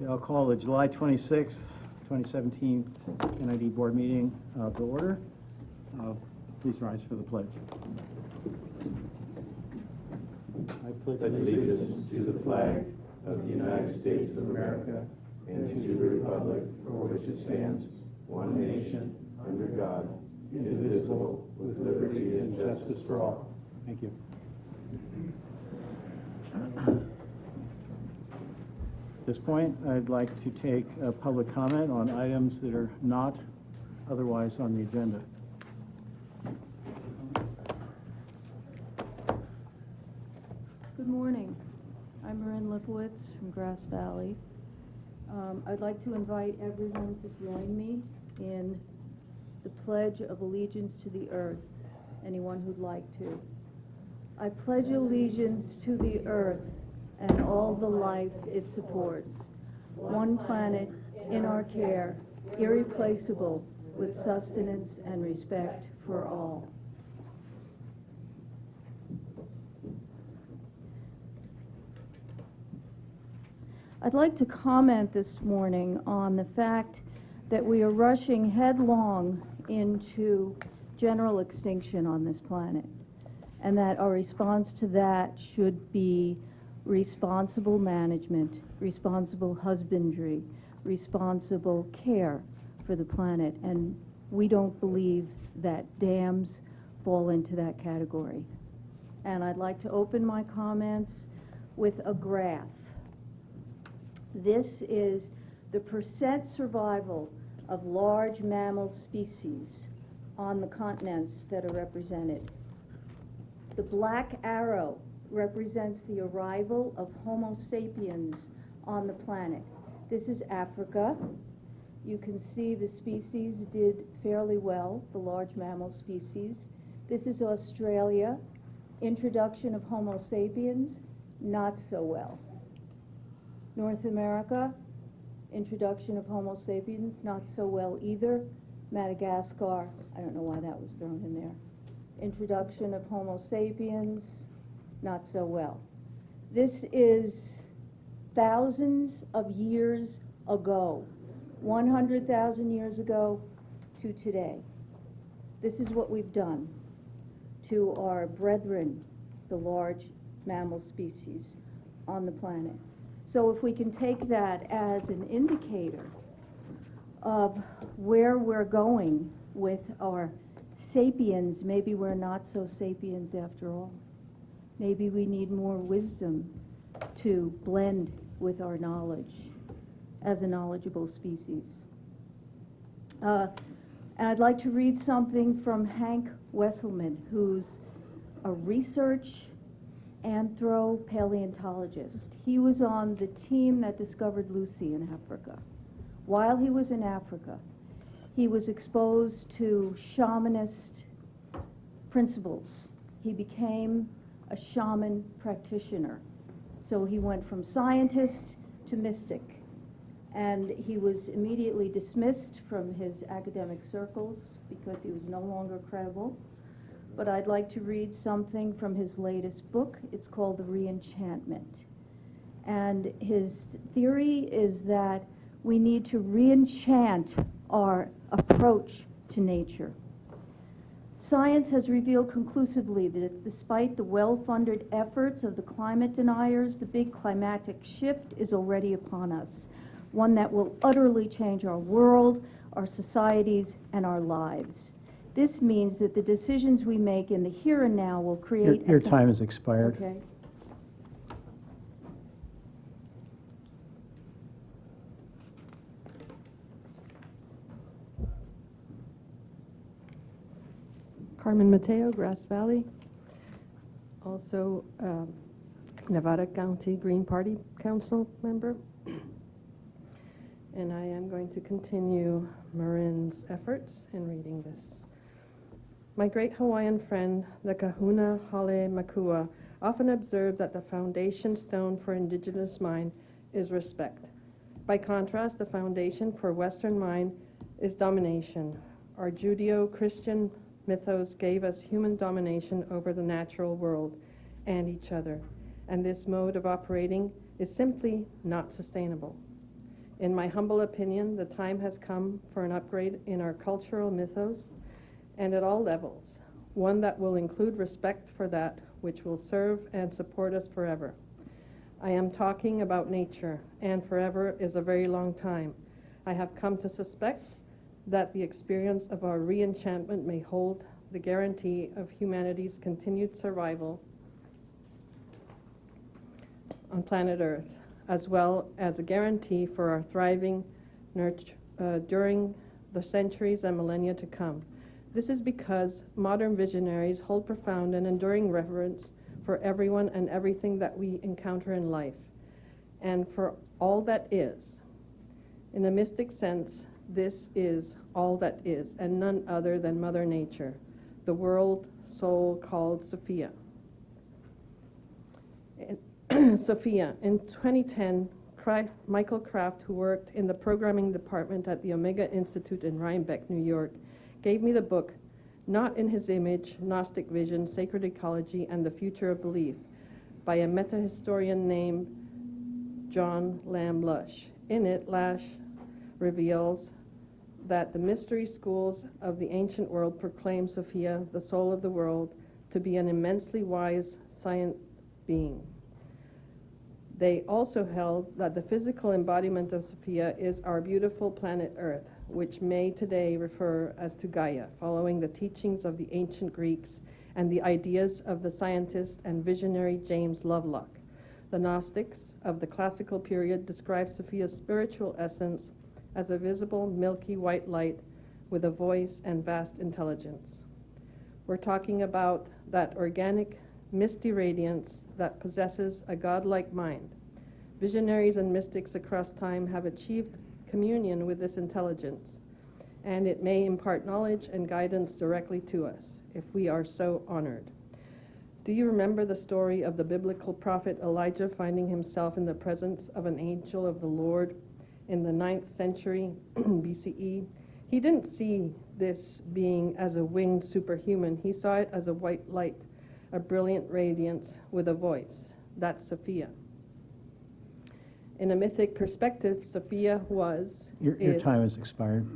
Okay, I'll call the July 26th, 2017 NID board meeting to order. Please rise for the pledge. I pledge allegiance to the flag of the United States of America and to the republic for which it stands, one nation, under God, indivisible, with liberty and justice for all. Thank you. At this point, I'd like to take a public comment on items that are not otherwise on the agenda. Good morning. I'm Marin Lipowitz from Grass Valley. I'd like to invite everyone to join me in the Pledge of Allegiance to the Earth. Anyone who'd like to. I pledge allegiance to the earth and all the life it supports, one planet in our care, irreplaceable, with sustenance and respect for all. I'd like to comment this morning on the fact that we are rushing headlong into general extinction on this planet, and that our response to that should be responsible management, responsible husbandry, responsible care for the planet, and we don't believe that dams fall into that category. And I'd like to open my comments with a graph. This is the percent survival of large mammal species on the continents that are represented. The black arrow represents the arrival of Homo sapiens on the planet. This is Africa. You can see the species did fairly well, the large mammal species. This is Australia. Introduction of Homo sapiens, not so well. North America, introduction of Homo sapiens, not so well either. Madagascar, I don't know why that was thrown in there. Introduction of Homo sapiens, not so well. This is thousands of years ago, 100,000 years ago to today. This is what we've done to our brethren, the large mammal species on the planet. So if we can take that as an indicator of where we're going with our sapiens, maybe we're not so sapiens after all. Maybe we need more wisdom to blend with our knowledge as a knowledgeable species. And I'd like to read something from Hank Wesselman, who's a research anthropaleontologist. He was on the team that discovered Lucy in Africa. While he was in Africa, he was exposed to shamanist principles. He became a shaman practitioner. So he went from scientist to mystic. And he was immediately dismissed from his academic circles because he was no longer credible. But I'd like to read something from his latest book. It's called The Reenchantment. And his theory is that we need to reenchant our approach to nature. Science has revealed conclusively that despite the well-funded efforts of the climate deniers, the big climatic shift is already upon us, one that will utterly change our world, our societies, and our lives. This means that the decisions we make in the here and now will create... Your time has expired. Okay. Carmen Mateo, Grass Valley, also Nevada County Green Party Council member. And I am going to continue Marin's efforts in reading this. My great Hawaiian friend, the Kahuna Hale Makua, often observed that the foundation stone for indigenous mind is respect. By contrast, the foundation for Western mind is domination. Our Judeo-Christian mythos gave us human domination over the natural world and each other, and this mode of operating is simply not sustainable. In my humble opinion, the time has come for an upgrade in our cultural mythos and at all levels, one that will include respect for that which will serve and support us forever. I am talking about nature, and forever is a very long time. I have come to suspect that the experience of our re-enchantment may hold the guarantee of humanity's continued survival on planet Earth, as well as a guarantee for our thriving during the centuries and millennia to come. This is because modern visionaries hold profound and enduring reverence for everyone and everything that we encounter in life, and for all that is. In a mystic sense, this is all that is, and none other than Mother Nature, the world soul called Sophia. Sophia, in 2010, Michael Kraft, who worked in the programming department at the Omega Institute in Rhinebeck, New York, gave me the book, Not in His Image, Gnostic Vision, Sacred Ecology, and the Future of Belief, by a meta-historian named John Lamb Lush. In it, Lush reveals that the mystery schools of the ancient world proclaim Sophia, the soul of the world, to be an immensely wise science being. They also held that the physical embodiment of Sophia is our beautiful planet Earth, which may today refer as to Gaia, following the teachings of the ancient Greeks and the ideas of the scientist and visionary James Lovelock. The Gnostics of the classical period describe Sophia's spiritual essence as a visible, milky white light with a voice and vast intelligence. We're talking about that organic, misty radiance that possesses a godlike mind. Visionaries and mystics across time have achieved communion with this intelligence, and it may impart knowledge and guidance directly to us, if we are so honored. Do you remember the story of the biblical prophet Elijah finding himself in the presence of an angel of the Lord in the 9th century BCE? He didn't see this being as a winged superhuman. He saw it as a white light, a brilliant radiance with a voice. That's Sophia. In a mythic perspective, Sophia Your time has expired.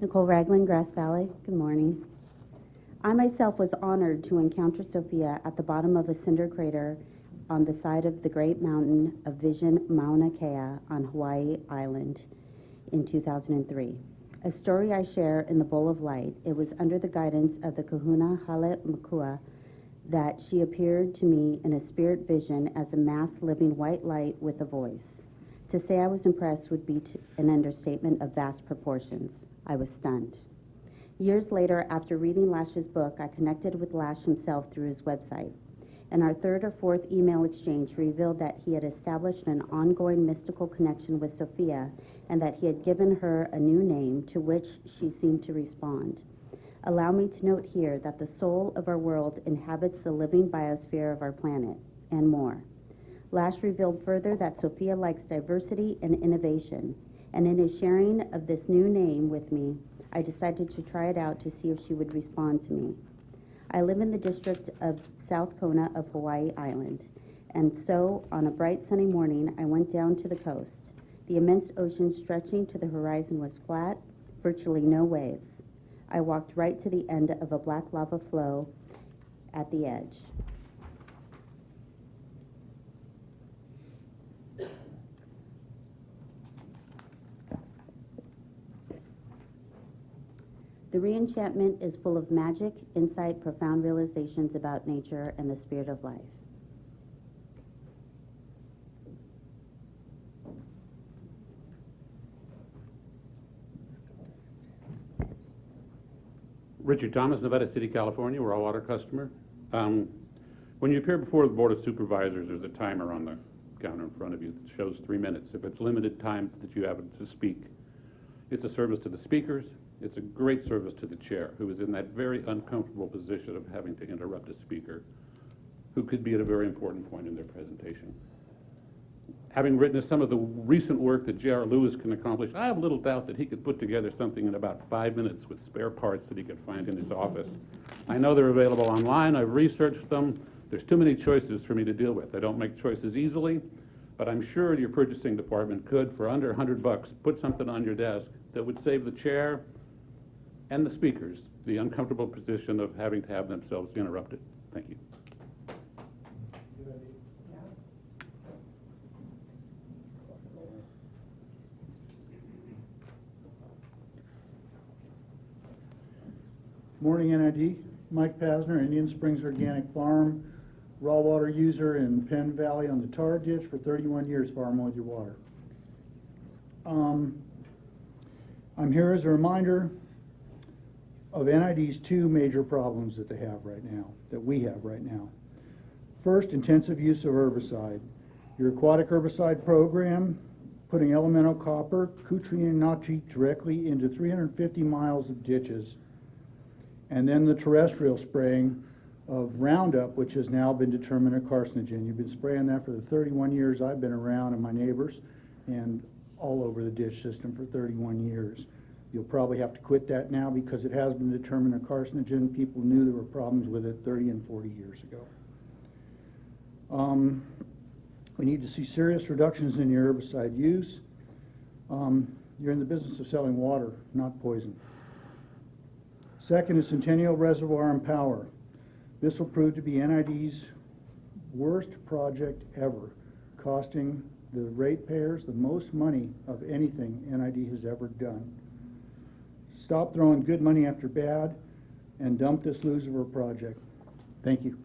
Nicole Ragland, Grass Valley. Good morning. I myself was honored to encounter Sophia at the bottom of a cinder crater on the side of the great mountain of Vision Mauna Kea on Hawaii Island in 2003. A story I share in the Bowl of Light. It was under the guidance of the Kahuna Hale Makua that she appeared to me in a spirit vision as a mass living white light with a voice. To say I was impressed would be an understatement of vast proportions. I was stunned. Years later, after reading Lash's book, I connected with Lash himself through his website. And our third or fourth email exchange revealed that he had established an ongoing mystical connection with Sophia and that he had given her a new name to which she seemed to respond. Allow me to note here that the soul of our world inhabits the living biosphere of our planet, and more. Lash revealed further that Sophia likes diversity and innovation, and in his sharing of this new name with me, I decided to try it out to see if she would respond to me. I live in the district of South Kona of Hawaii Island, and so on a bright sunny morning, I went down to the coast. The immense ocean stretching to the horizon was flat, virtually no waves. I walked right to the end of a black lava flow at the edge. The re-enchantment is full of magic, insight, profound realizations about nature and the spirit of life. Richard Thomas, Nevada City, California. We're all water customer. When you appear before the Board of Supervisors, there's a timer on the counter in front of you that shows 3 minutes. If it's limited time that you have to speak, it's a service to the speakers. It's a great service to the chair, who is in that very uncomfortable position of having to interrupt a speaker who could be at a very important point in their presentation. having witnessed some of the recent work that J.R. Lewis can accomplish, I have little doubt that he could put together something in about 5 minutes with spare parts that he could find in his office. I know they're available online. I've researched them. There's too many choices for me to deal with. I don't make choices easily, but I'm sure your purchasing department could, for under $100, put something on your desk that would save the chair and the speakers the uncomfortable position of having to have themselves interrupted. Thank you. Morning, NID. Mike Pasner, Indian Springs Organic Farm, raw water user in Penn Valley on the Tar Ditch for 31 years, farm with your water. I'm here as a reminder of NID's two major problems that they have right now, that we have right now. First, intensive use of herbicide. Your aquatic herbicide program, putting elemental copper, cutrine and natri directly into 350 miles of ditches, and then the terrestrial spraying of Roundup, which has now been determined a carcinogen. You've been spraying that for the 31 years I've been around, and my neighbors, and all over the ditch system for 31 years. You'll probably have to quit that now because it has been determined a carcinogen. People knew there were problems with it 30 and 40 years ago. We need to see serious reductions in your herbicide use. You're in the business of selling water, not poison. Second is Centennial Reservoir and Power. This will prove to be NID's worst project ever, costing the ratepayers the most money of anything NID has ever done. Stop throwing good money after bad and dump this loser of a project. Thank you.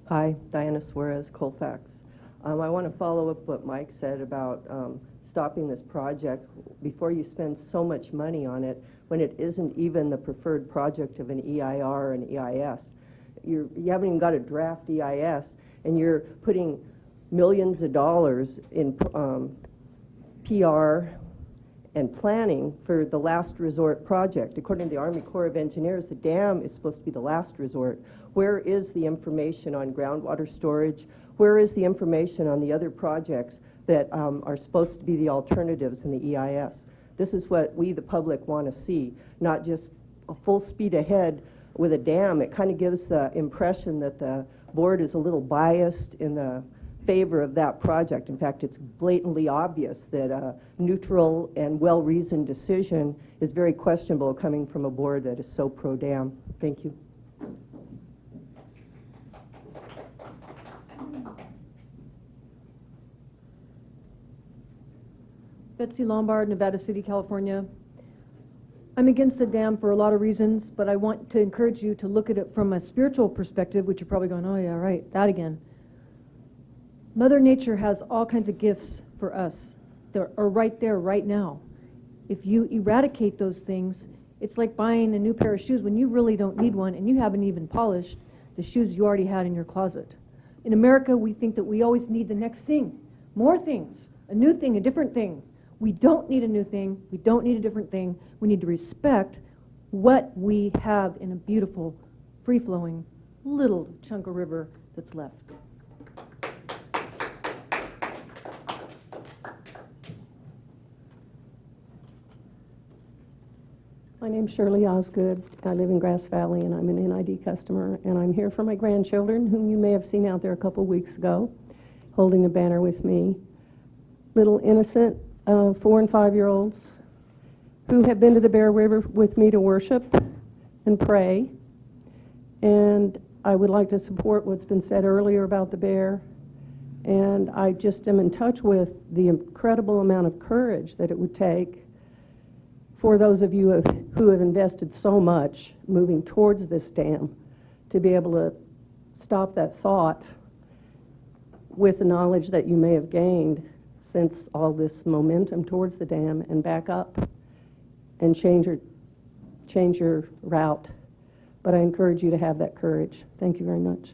Hi, Diana Suarez, Colfax. I want to follow up what Mike said about stopping this project before you spend so much money on it when it isn't even the preferred project of an EIR or an EIS. You haven't even got a draft EIS, and you're putting millions of dollars in PR and planning for the last resort project. According to the Army Corps of Engineers, the dam is supposed to be the last resort. Where is the information on groundwater storage? Where is the information on the other projects that are supposed to be the alternatives in the EIS? This is what we, the public, want to see, not just a full speed ahead with a dam. It kind of gives the impression that the board is a little biased in the favor of that project. In fact, it's blatantly obvious that a neutral and well-reasoned decision is very questionable coming from a board that is so pro-dam. Thank you. Betsy Lombard, Nevada City, California. I'm against the dam for a lot of reasons, but I want to encourage you to look at it from a spiritual perspective, which you're probably going, oh yeah, right, that again. Mother Nature has all kinds of gifts for us that are right there, right now. If you eradicate those things, it's like buying a new pair of shoes when you really don't need one and you haven't even polished the shoes you already had in your closet. In America, we think that we always need the next thing, more things, a new thing, a different thing. We don't need a new thing. We don't need a different thing. We need to respect what we have in a beautiful, free-flowing, little chunk of river that's left. My name's Shirley Osgood. I live in Grass Valley, and I'm an NID customer, and I'm here for my grandchildren, whom you may have seen out there a couple weeks ago, holding the banner with me. Little innocent 4- and 5-year-olds who have been to the Bear River with me to worship and pray. And I would like to support what's been said earlier about the bear. And I just am in touch with the incredible amount of courage that it would take for those of you who have invested so much moving towards this dam to be able to stop that thought with the knowledge that you may have gained since all this momentum towards the dam, and back up and change your route. But I encourage you to have that courage. Thank you very much.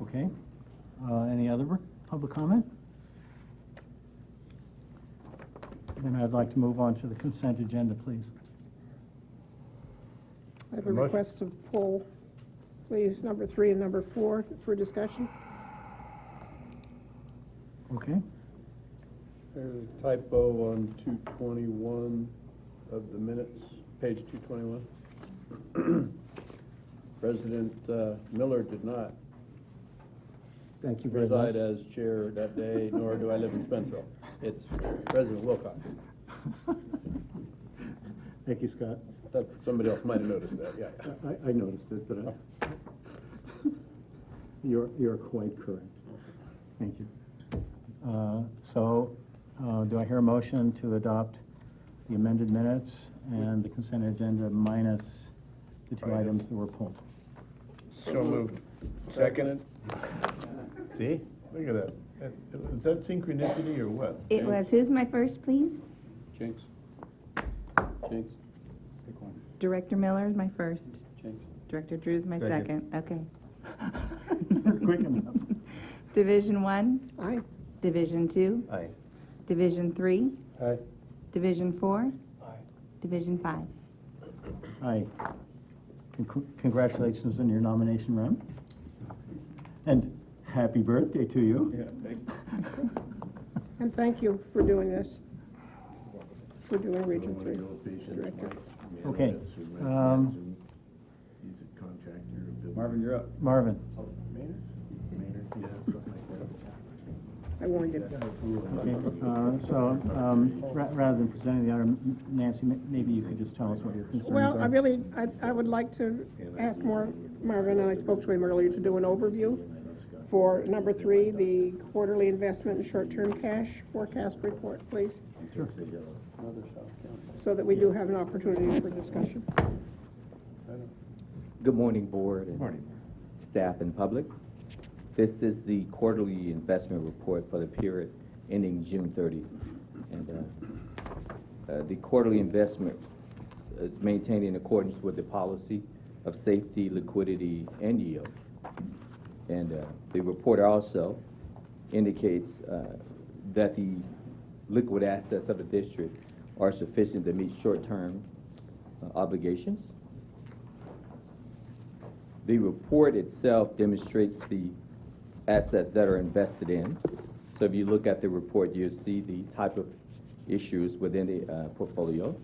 Okay. Any other public comment? Then I'd like to move on to the consent agenda, please. I have a request to pull, please, number 3 and number 4 for discussion. Okay. There's a typo on 221 of the minutes, page 221. President Miller did not Thank you very reside much. as chair that day, nor do I live in Spencerville. It's President Wilcox. Thank you, Scott. Thought somebody else might have noticed that, yeah. I noticed it, but you're quite correct. Thank you. Do I hear a motion to adopt the amended minutes and the consent agenda minus the two items that were pulled? So moved. Second? See? Look at that. Is that synchronicity or what? It was, who's my first, please? Jinx. Jinx. Pick one. Director Miller is my first. Jinx. Director Drew is my Very good. second. Okay. You're quick enough. Division 1, Aye. Division 2, Aye. Division 3, Aye. Division 4, Division 5. Aye. Congratulations on your nomination run. And happy birthday to you. Yeah, thank you. And thank you for doing this, for doing Region 3. Director. Okay. He's a contractor. Marvin, you're up. Marvin. Maynard? Maynard, yeah, something like that. I warned you. Okay, rather than presenting the item, Nancy, maybe you could just tell us what your concerns are. Well, I would like to ask Marvin, and I spoke to him earlier, to do an overview for number 3, the quarterly investment and short-term cash forecast report, please. Sure. So that we do have an opportunity for discussion. Good morning, board and staff and public. This is the quarterly investment report for the period ending June 30. And the quarterly investment is maintained in accordance with the policy of safety, liquidity, and yield. And the report also indicates that the liquid assets of the district are sufficient to meet short-term obligations. The report itself demonstrates the assets that are invested in. So if you look at the report, you'll see the type of issues within the portfolio,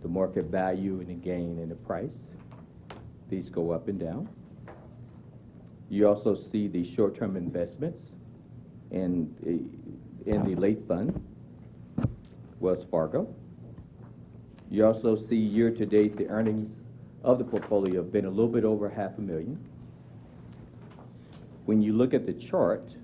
the market value and the gain and the price. These go up and down. You also see the short-term investments in the late fund, Wells Fargo. You also see year-to-date the earnings of the portfolio have been a little bit over $500,000. When you look at the chart,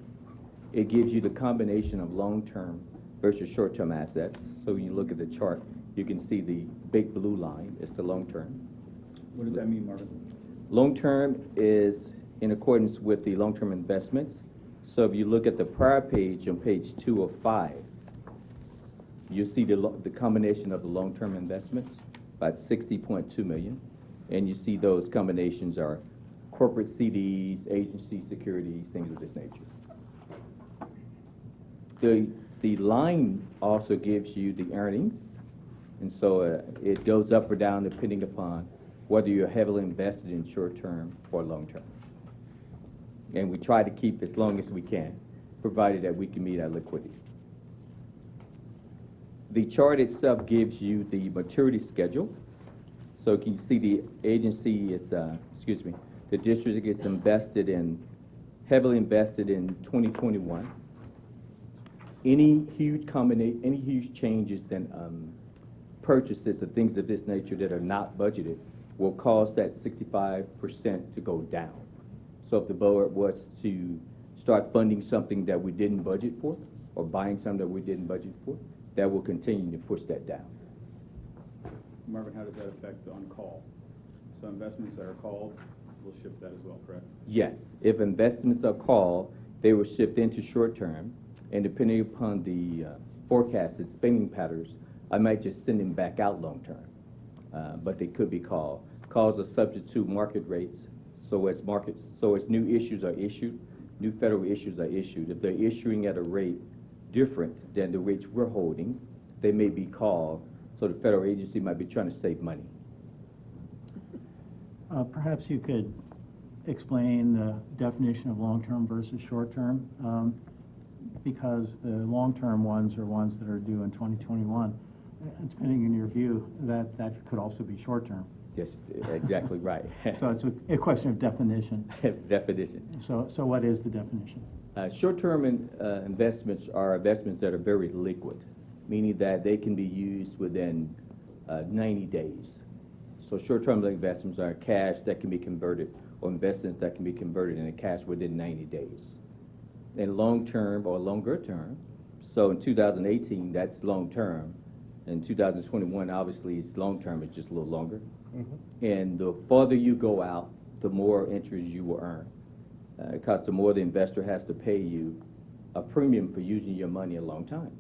it gives you the combination of long-term versus short-term assets. So when you look at the chart, you can see the big blue line is the long-term. What does that mean, Marvin? Long-term is in accordance with the long-term investments. So if you look at the prior page on page 2 of 5, you see the combination of the long-term investments, about $60.2 million. And you see those combinations are corporate CDs, agency securities, things of this nature. The line also gives you the earnings, and so it goes up or down depending upon whether you're heavily invested in short-term or long-term. And we try to keep as long as we can, provided that we can meet our liquidity. The chart itself gives you the maturity schedule. So you can see the agency is, the district gets heavily invested in 2021. Any huge changes in purchases of things of this nature that are not budgeted will cause that 65% to go down. So if the board was to start funding something that we didn't budget for, or buying something that we didn't budget for, that will continue to push that down. Marvin, how does that affect on call? So investments that are called will shift that as well, correct? Yes. If investments are called, they will shift into short-term, and depending upon the forecasted spending patterns, I might just send them back out long-term. But they could be called. Calls are subject to market rates. So as new issues are issued, new federal issues are issued. If they're issuing at a rate different than the rates we're holding, they may be called, so the federal agency might be trying to save money. Perhaps you could explain the definition of long-term versus short-term, because the long-term ones are ones that are due in 2021. Depending on your view, that could also be short-term. Yes, exactly right. So it's a question of definition. Definition. So what is the definition? Short-term investments are investments that are very liquid, meaning that they can be used within 90 days. So short-term investments are cash that can be converted, or investments that can be converted into cash within 90 days. And long-term or longer term, so in 2018, that's long-term. In 2021, obviously, it's long-term, it's just a little longer. And the farther you go out, the more interest you will earn. Because the more the investor has to pay you a premium for using your money a long time.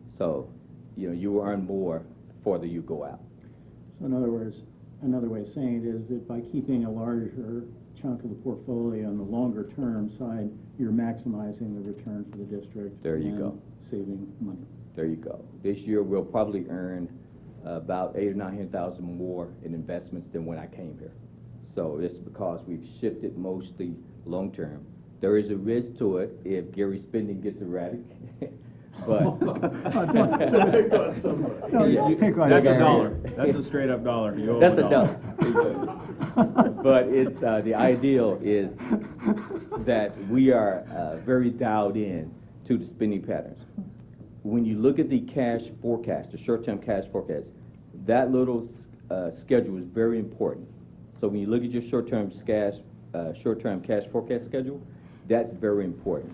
So, you will earn more the farther you go out. So in other words, another way of saying it is that by keeping a larger chunk of the portfolio on the longer term side, you're maximizing the return for the district. There you and go. Saving money. There you go. This year, we'll probably earn about $800,000 or $900,000 more in investments than when I came here. So it's because we've shifted mostly long-term. There is a risk to it if Gary's spending gets erratic, but. That's a dollar. That's a straight up dollar. You owe That's him a dollar. But it's, the ideal is that we are very dialed in to the spending patterns. When you look at the cash forecast, the short-term cash forecast, that little schedule is very important. So when you look at your short-term cash forecast schedule, that's very important.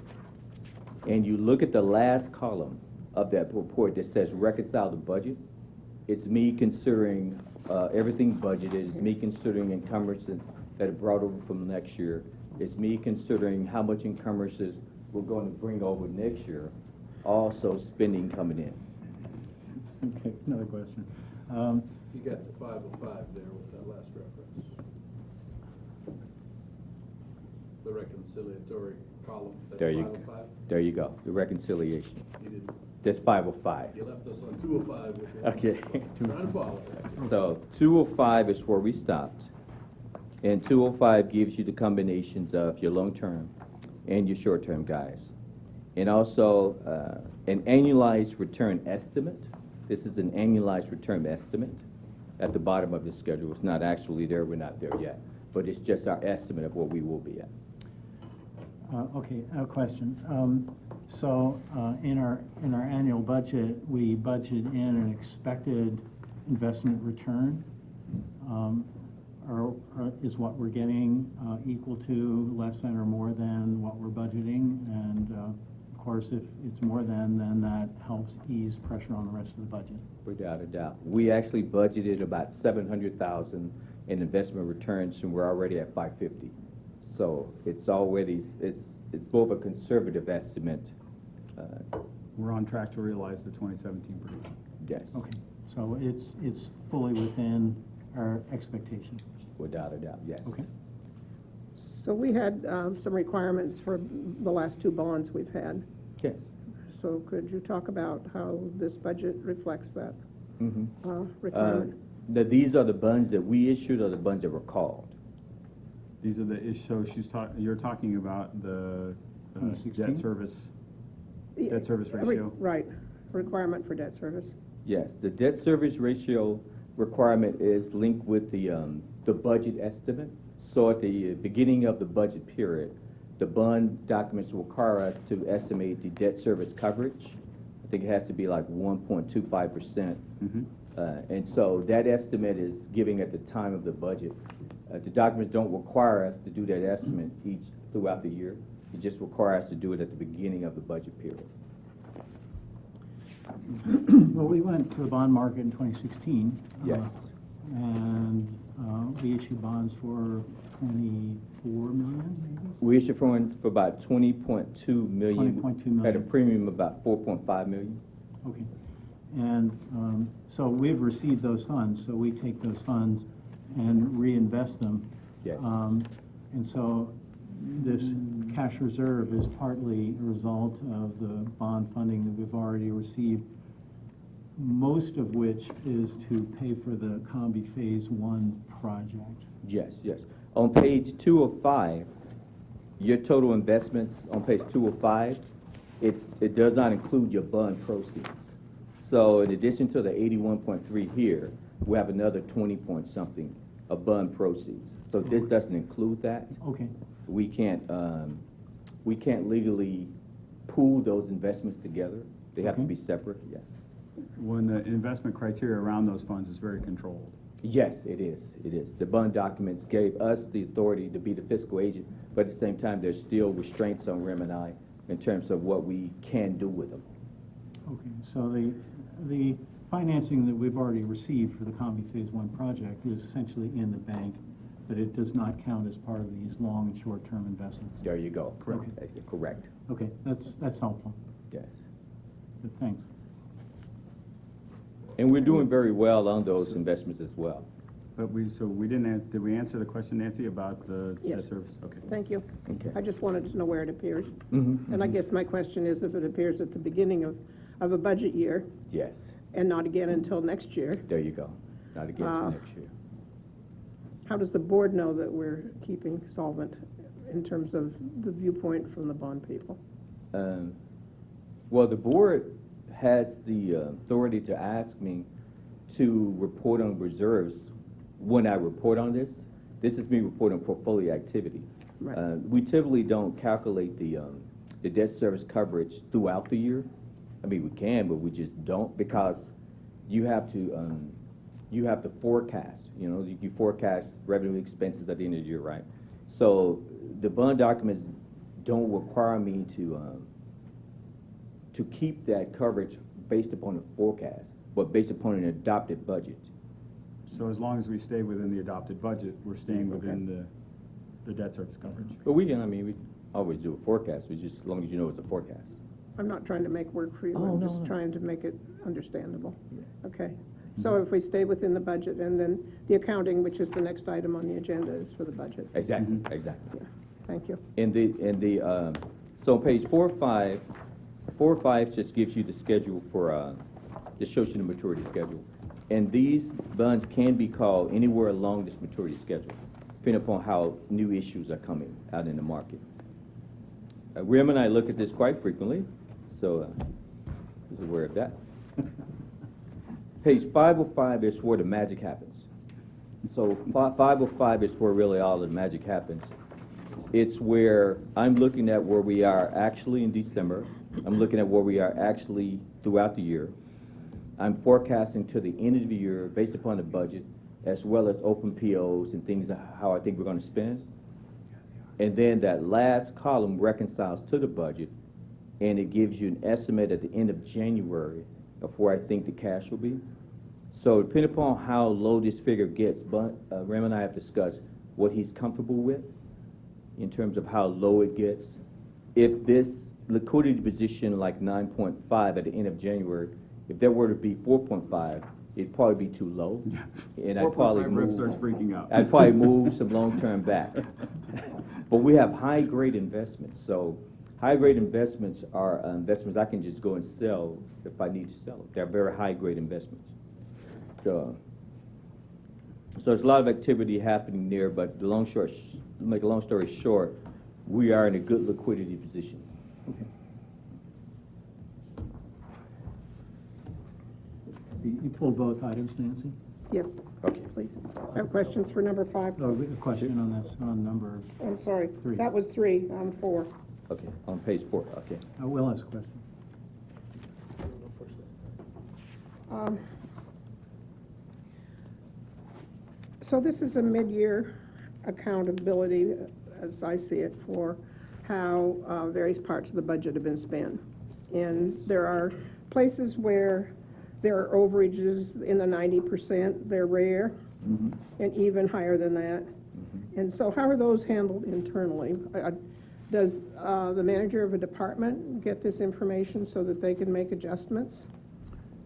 And you look at the last column of that report that says reconcile the budget, it's me considering everything budgeted, it's me considering encumbrances that are brought over from next year, it's me considering how much encumbrances we're going to bring over next year, also spending coming in. Okay, another question. You got the 505 there with that last reference. The reconciliatory column, that's There you 505? go. There you go, the reconciliation. You didn't, That's 505. you left us on 205. Which one? Okay. Trying to follow. So 205 is where we stopped. And 205 gives you the combinations of your long-term and your short-term guys. And also an annualized return estimate. This is an annualized return estimate at the bottom of the schedule. It's not actually there, we're not there yet. But it's just our estimate of where we will be at. Okay, a question. So in our annual budget, we budget in an expected investment return. Is what we're getting equal to, less than, or more than what we're budgeting? And of course, if it's more than, then that helps ease pressure on the rest of the budget. Without a doubt. We actually budgeted about $700,000 in investment returns, and we're already at $550,000. So it's already, it's both a conservative estimate. We're on track to realize the 2017 projection. Yes. Okay, so it's fully within our expectation. Without a doubt, yes. Okay. So we had some requirements for the last two bonds we've had. Yes. So could you talk about how this budget reflects that Mm-hmm. requirement? These are the bonds that we issued, or the bonds that were called? These are the issues, you're talking about the debt service ratio? Right, requirement for debt service. Yes, the debt service ratio requirement is linked with the budget estimate. So at the beginning of the budget period, the bond documents require us to estimate the debt service coverage. I think it has to be like 1.25%. Mm-hmm. And so that estimate is giving at the time of the budget. The documents don't require us to do that estimate throughout the year. It just requires us to do it at the beginning of the budget period. Well, we went to the bond market in 2016. Yes. And we issued bonds for 24 million, maybe? We issued funds for about 20.2 million. 20.2 million. At a premium of about 4.5 million. Okay. And so we've received those funds, so we take those funds and reinvest them. Yes. And so this cash reserve is partly a result of the bond funding that we've already received. most of which is to pay for the Combi Phase 1 project. Yes, yes. On page 205, your total investments on page 205, it does not include your bond proceeds. So in addition to the 81.3 here, we have another 20 point something of bond proceeds. So this doesn't include that. Okay. We can't legally pool those investments together. They have to Okay. be separate, yeah. When the investment criteria around those funds is very controlled. Yes, it is. It is. The bond documents gave us the authority to be the fiscal agent, but at the same time, there's still restraints on REM and I in terms of what we can do with them. Okay, so the financing that we've already received for the Combi Phase 1 project is essentially in the bank, but it does not count as part of these long and short-term investments. There you go. Correct. I said correct. Okay, that's helpful. Yes. Good, thanks. And we're doing very well on those investments as well. But we didn't, did we answer the question, Nancy, about the Yes. debt service? Okay. Thank you. Okay. I just wanted to know where it appears. Mm-hmm. And I guess my question is if it appears at the beginning of a budget year Yes. and not again until next year, There you go. Not again till next year. how does the board know that we're keeping solvent in terms of the viewpoint from the bond people? Well, the board has the authority to ask me to report on reserves when I report on this. This is me reporting portfolio activity. Right. We typically don't calculate the debt service coverage throughout the year. I mean, we can, but we just don't because you have to forecast. You know, you forecast revenue expenses at the end of the year, right? So the bond documents don't require me to keep that coverage based upon a forecast, but based upon an adopted budget. So as long as we stay within the adopted budget, we're staying within the debt service coverage. But we always do a forecast, but just as long as you know it's a forecast. I'm not trying to make work for you, Oh, I'm no, just no. trying to make it understandable. Okay. So if we stay within the budget, and then the accounting, which is the next item on the agenda, is for the budget. Exactly, exactly. Thank you. So on page 4.5 just gives you the schedule for, just shows you the maturity schedule. And these bonds can be called anywhere along this maturity schedule, depending upon how new issues are coming out in the market. Rem and I look at this quite frequently, so he's aware of that. Page 505 is where the magic happens. So 505 is where really all the magic happens. It's where I'm looking at where we are actually in December. I'm looking at where we are actually throughout the year. I'm forecasting to the end of the year based upon the budget, as well as open POs and things, how I think we're going to spend. And then that last column reconciles to the budget, and it gives you an estimate at the end of January of where I think the cash will be. So depending upon how low this figure gets, Rem and I have discussed what he's comfortable with in terms of how low it gets. If this liquidity position like 9.5 at the end of January, if there were to be 4.5, it'd probably be too low. And I'd probably 4.5 Rem starts freaking out. I'd probably move some long-term back. But we have high-grade investments. So high-grade investments are investments I can just go and sell if I need to sell them. They're very high-grade investments. So there's a lot of activity happening there, but to make a long story short, we are in a good liquidity position. Okay. So you pulled both items, Nancy? Yes, Okay. please. I have questions for number 5. Oh, a question on this, on number, I'm sorry, 3. that was 3, on 4. Okay, on page 4, okay. Will has a question. So this is a mid-year accountability, as I see it, for how various parts of the budget have been spent. And there are places where there are overages in the 90%, they're rare, and even higher than that. And so how are those handled internally? Does the manager of a department get this information so that they can make adjustments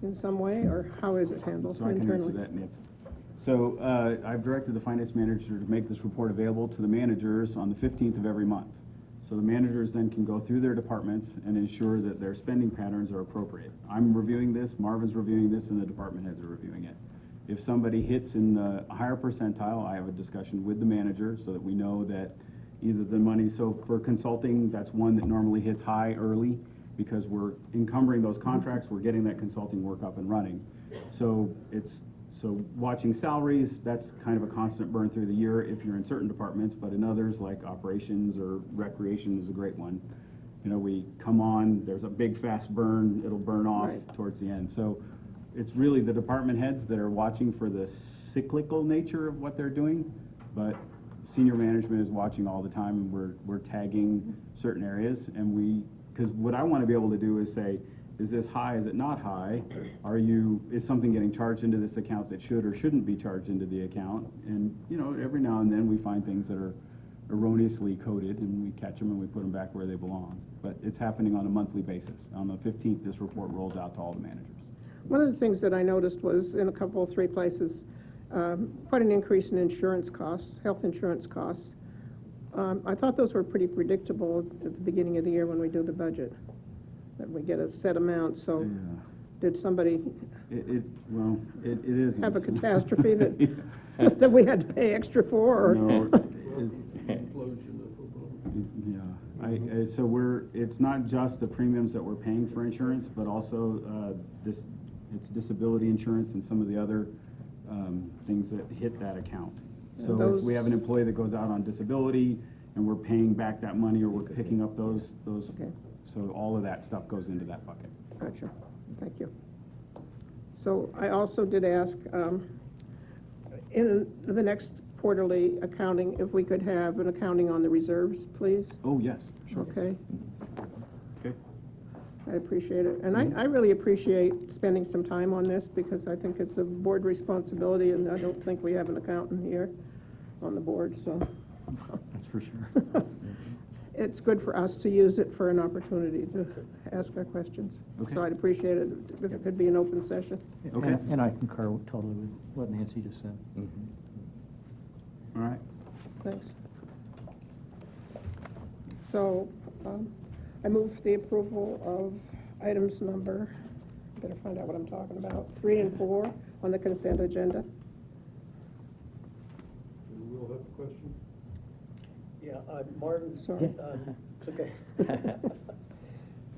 in some way, or how is it handled So I can answer internally? that, Nancy. So I've directed the finance manager to make this report available to the managers on the 15th of every month. So the managers then can go through their departments and ensure that their spending patterns are appropriate. I'm reviewing this, Marvin's reviewing this, and the department heads are reviewing it. If somebody hits in the higher percentile, I have a discussion with the manager so that we know that either the money, so for consulting, that's one that normally hits high early because we're encumbering those contracts, we're getting that consulting work up and running. So watching salaries, that's kind of a constant burn through the year if you're in certain departments, but in others like operations or recreation is a great one. You know, we come on, there's a big fast burn, it'll burn off towards the end. So it's really the department heads that are watching for the cyclical nature of what they're doing, but senior management is watching all the time, and we're tagging certain areas, and because what I want to be able to do is say, is this high, is it not high? Is something getting charged into this account that should or shouldn't be charged into the account? And, you know, every now and then we find things that are erroneously coded, and we catch them and we put them back where they belong. But it's happening on a monthly basis. On the 15th, this report rolls out to all the managers. One of the things that I noticed was in three places, quite an increase in insurance costs, health insurance costs. I thought those were pretty predictable at the beginning of the year when we do the budget, that we get a set amount. So did somebody It isn't. have a catastrophe that, that we had to pay extra for? Or? No. So it's not just the premiums that we're paying for insurance, but also it's disability insurance and some of the other things that hit that account. So if we have an employee that goes out on disability and we're paying back that money, or we're picking up those, so all of that stuff goes into that bucket. Gotcha. Thank you. So I also did ask in the next quarterly accounting if we could have an accounting on the reserves, please. Oh, yes, sure. Okay. Okay. I appreciate it. And I really appreciate spending some time on this because I think it's a board responsibility, and I don't think we have an accountant here on the board, so. That's for sure. It's good for us to use it for an opportunity to ask our questions. Okay. So I'd appreciate it if it could be an open session. Okay. And I concur totally with what Nancy just said. All right. Thanks. So I move the approval of items number, I better find out what I'm talking about, 3 and 4 on the consent agenda. Will have a question? Yeah, Martin, Sorry. it's okay.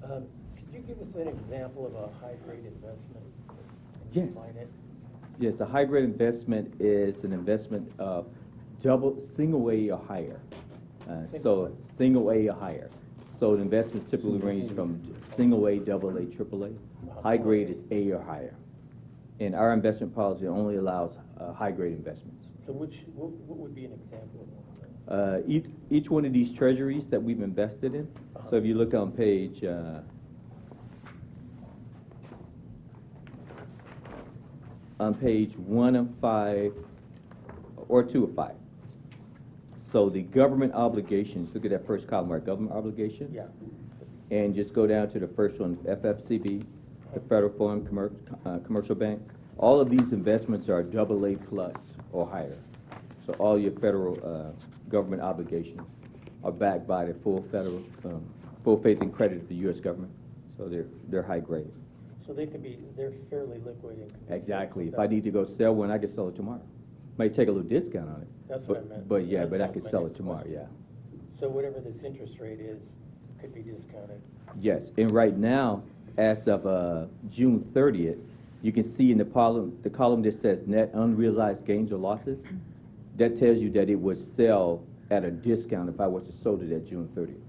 Could you give us an example of a high-grade investment? Yes. Define it? Yes, a high-grade investment is an investment of single A or higher. So single A or higher. So the investments typically range from single A, double A, triple A. High grade is A or higher. And our investment policy only allows high-grade investments. So what would be an example of one of those? Each one of these treasuries that we've invested in. So if you look on page 1 of 5 or 2 of 5. So the government obligations, look at that first column, right? Government obligation. Yeah. And just go down to the first one, FFCB, the Federal Foreign Commercial Bank. All of these investments are AA plus or higher. So all your federal government obligations are backed by the full faith and credit of the U.S. government. So they're high grade. So they're fairly liquid and can be Exactly. sold If I need to go sell one, I can sell it tomorrow. Might take a little discount on it. That's what I meant. But yeah, That but I was could my sell next it tomorrow, question. yeah. So whatever this interest rate is, could be discounted. Yes, and right now, as of June 30th, you can see in the column that says net unrealized gains or losses. That tells you that it would sell at a discount if I was to sold it at June 30th.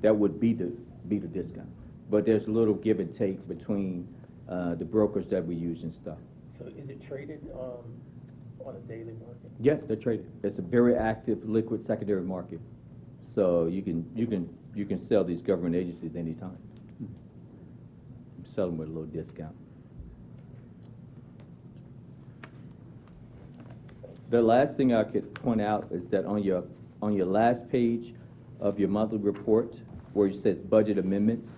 That would be the discount. But there's a little give and take between the brokers that we use and stuff. So is it traded on a daily market? Yes, they're traded. It's a very active liquid secondary market. So you can sell these government agencies anytime. Sell them with a little discount. The last thing I could point out is that on your last page of your monthly report, where it says budget amendments,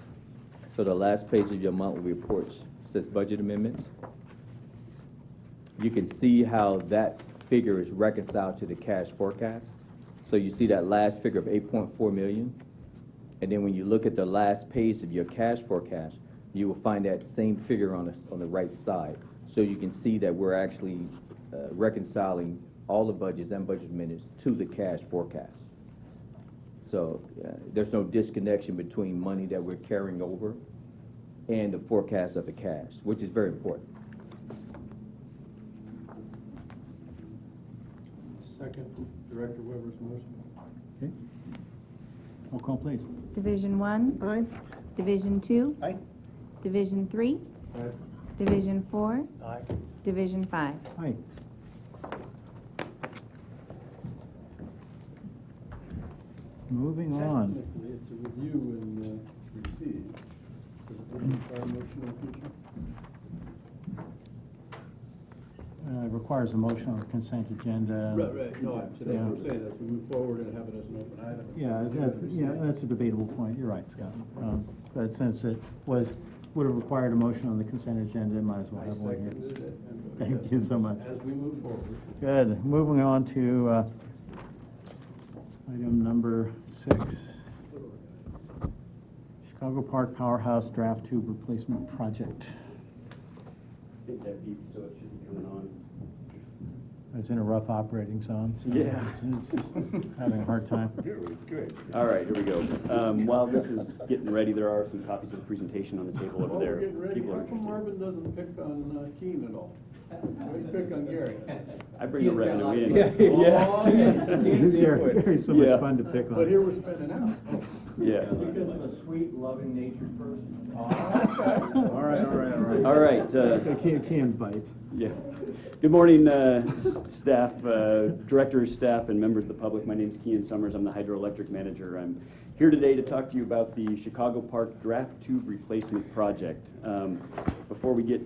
so the last page of your monthly report says budget amendments, you can see how that figure is reconciled to the cash forecast. So you see that last figure of 8.4 million. And then when you look at the last page of your cash forecast, you will find that same figure on the right side. So you can see that we're actually reconciling all the budgets and budget minutes to the cash forecast. So there's no disconnection between money that we're carrying over and the forecast of the cash, which is very important. Second, Director Weber's motion. Okay. Roll call, please. Division 1. Aye. Division 2. Aye. Division 3. Aye. Division 4. Aye. Division 5. Aye. Moving on. Technically, it's a review and receive. Does it require motion in the future? Requires a motion on the consent agenda. Right, no, I'm saying, Yeah. we're saying as we move forward and have it as an open item. it's Yeah, something that, to yeah, receive. that's a debatable point. You're right, Scott. But since it would have required a motion on the consent agenda, might as well I have one here. seconded it. and Thank you so much. As we move forward. Good. Moving on to item number 6. Chicago Park Powerhouse Draft Tube Replacement Project. I think that beeps, so it should be coming on. It's in a rough operating zone, so Yeah. it's just having a hard time. Good. All right, here we go. While this is getting ready, there are some copies of the presentation on the table over While there. we're getting ready, People are how come interested. Marvin doesn't pick on Keen at all? Always pick on Gary. I bring the revenue in. Oh, yes. Gary's so much Yeah. fun to pick on. But here we're spending out. Yeah. Because of a sweet, loving natured person. All right. All right. Canned bites. Yeah. Good morning, staff, directors, staff, and members of the public. My name is Kean Summers. I'm the hydroelectric manager. I'm here today to talk to you about the Chicago Park Draft Tube Replacement Project. Before we get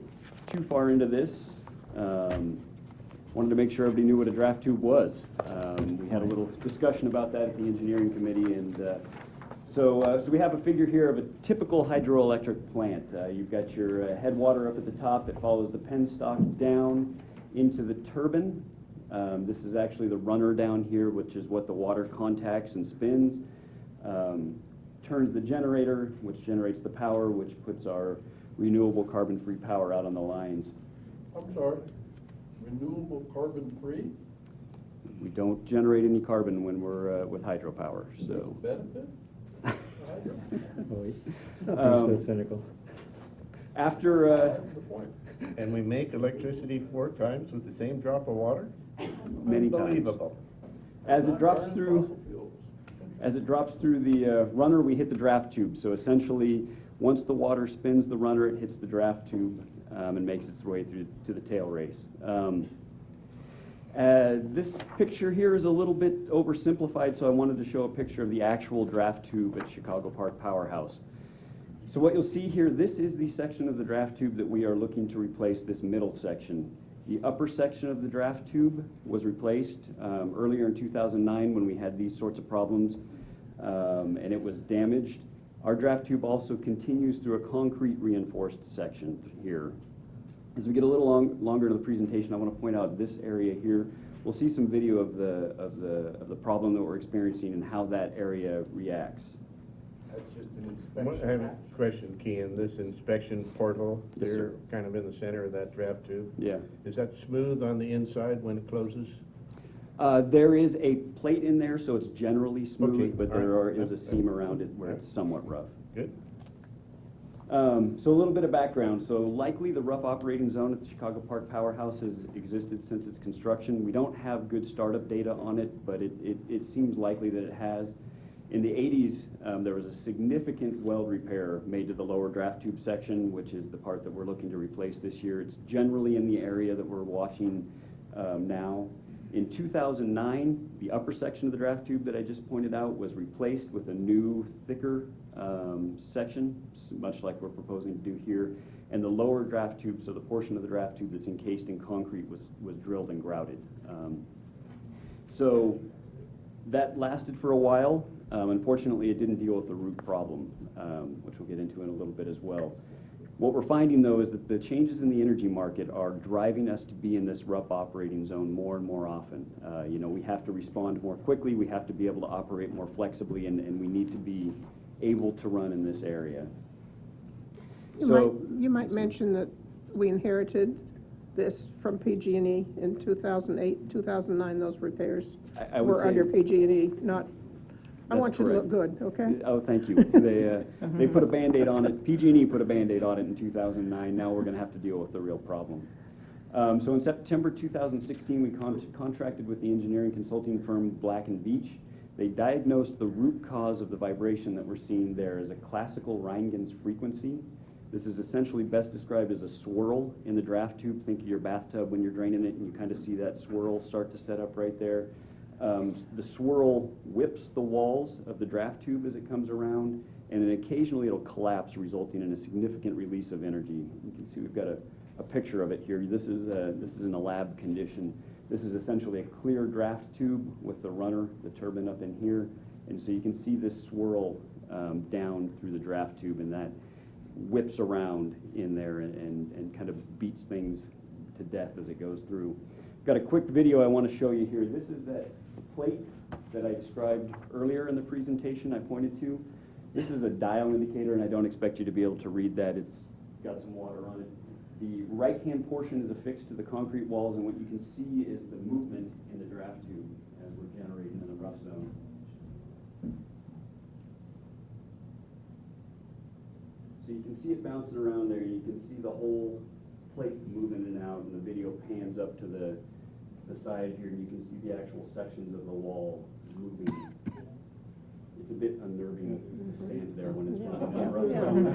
too far into this, wanted to make sure everybody knew what a draft tube was. We had a little discussion about that at the engineering committee, and so we have a figure here of a typical hydroelectric plant. You've got your headwater up at the top. It follows the penstock down into the turbine. This is actually the runner down here, which is what the water contacts and spins. Turns the generator, which generates the power, which puts our renewable carbon-free power out on the lines. I'm sorry, renewable carbon-free? We don't generate any carbon when we're with hydropower, Is there a so. benefit? Stop being so cynical. After, That's the point. And we make electricity 4 times with the same drop of water? Many times. Unbelievable. as it Not drops burn through, fossil fuels. as it drops through the runner, we hit the draft tube. So essentially, once the water spins the runner, it hits the draft tube and makes its way through to the tail race. This picture here is a little bit oversimplified, so I wanted to show a picture of the actual draft tube at Chicago Park Powerhouse. So what you'll see here, this is the section of the draft tube that we are looking to replace, this middle section. The upper section of the draft tube was replaced earlier in 2009 when we had these sorts of problems, and it was damaged. Our draft tube also continues through a concrete reinforced section here. As we get a little longer into the presentation, I want to point out this area here. We'll see some video of the problem that we're experiencing and how that area reacts. That's just an inspection. I have a question, Kean. This inspection portal, Yes, they're sir. kind of in the center of that draft tube. Yeah. Is that smooth on the inside when it closes? There is a plate in there, so it's generally Okay, smooth, but all there right. is a seam around it where it's somewhat rough. Good. So a little bit of background. So likely the rough operating zone at the Chicago Park Powerhouse has existed since its construction. We don't have good startup data on it, but it seems likely that it has. In the 80s, there was a significant weld repair made to the lower draft tube section, which is the part that we're looking to replace this year. It's generally in the area that we're watching now. In 2009, the upper section of the draft tube that I just pointed out was replaced with a new, thicker section, much like we're proposing to do here. And the lower draft tube, so the portion of the draft tube that's encased in concrete, was drilled and grouted. So that lasted for a while. Unfortunately, it didn't deal with the root problem, which we'll get into in a little bit as well. What we're finding, though, is that the changes in the energy market are driving us to be in this rough operating zone more and more often. We have to respond more quickly, we have to be able to operate more flexibly, and we need to be able to run in this area. You might mention that we inherited this from PG&E in 2008, 2009, those repairs I would were say- under PG&E, not, I That's want you to look correct. good, okay? Oh, thank you. They put a Band-Aid on it. PG&E put a Band-Aid on it in 2009. Now we're going to have to deal with the real problem. So in September 2016, we contracted with the engineering consulting firm Black & Veatch. They diagnosed the root cause of the vibration that we're seeing there as a classical Rheingen's frequency. This is essentially best described as a swirl in the draft tube. Think of your bathtub when you're draining it, and you kind of see that swirl start to set up right there. The swirl whips the walls of the draft tube as it comes around, and then occasionally it'll collapse, resulting in a significant release of energy. You can see we've got a picture of it here. This is in a lab condition. This is essentially a clear draft tube with the runner, the turbine up in here, and so you can see this swirl down through the draft tube, and that whips around in there and kind of beats things to death as it goes through. Got a quick video I want to show you here. This is that plate that I described earlier in the presentation I pointed to. This is a dial indicator, and I don't expect you to be able to read that. It's got some water on it. The right-hand portion is affixed to the concrete walls, and what you can see is the movement in the draft tube as we're generating in the rough zone. So you can see it bouncing around there. You can see the whole plate moving in and out, and the video pans up to the side here, and you can see the actual sections of the wall moving. It's a bit unnerving to stand there when it's running in a rough zone.